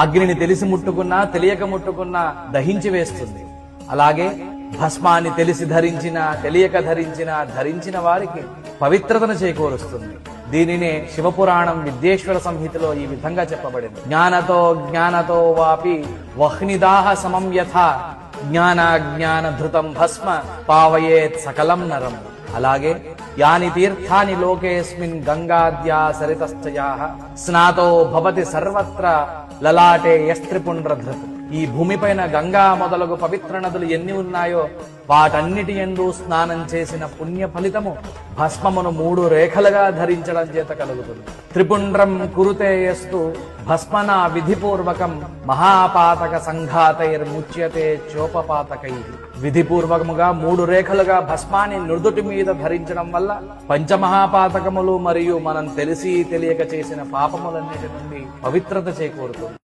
అగ్నిని తెలిసి ముట్టుకున్నా తెలియక ముట్టుకున్నా దహించి వేస్తుంది. అలాగే భస్మాన్ని తెలిసి ధరించినా తెలియక ధరించిన వారికి పవిత్రతను చేకూరుస్తుంది. దీనినే శివపురాణం విద్యేశ్వర సంహితలో ఈ విధంగా చెప్పబడింది. జ్ఞానతో వాపి వహ్నిదాహ సమం యథా జ్ఞాన ధృతం భస్మ పావయేత్ సకలం నరం. అలాగే యాని తీర్థాని లోకేస్మిన్ గంగాద్యా సరితశ్చయాః స్నాతో భవతి సర్వత్ర లలాటే యస్త్రిపుండ్రధృత్. ఈ భూమిపైన గంగా మొదలగు పవిత్ర నదులు ఎన్ని ఉన్నాయో వాటన్నిటి యందు స్నానం చేసిన పుణ్య ఫలితము భస్మమును 3 రేఖలుగా ధరించడం చేత కలుగుతుంది. త్రిపుండ్రం కురుతేయస్తు భస్మన విధిపూర్వకం మహాపాతక సంఘాతైర్ముచ్యతే చోపపాతకై. విధిపూర్వకముగా 3 రేఖలుగా భస్మాన్ని నుదుటి మీద ధరించడం వల్ల పంచమహాపాతకములు మరియు మనం తెలిసి తెలియక చేసిన పాపములన్నిటి నుండి పవిత్రత చేకూరుతుంది.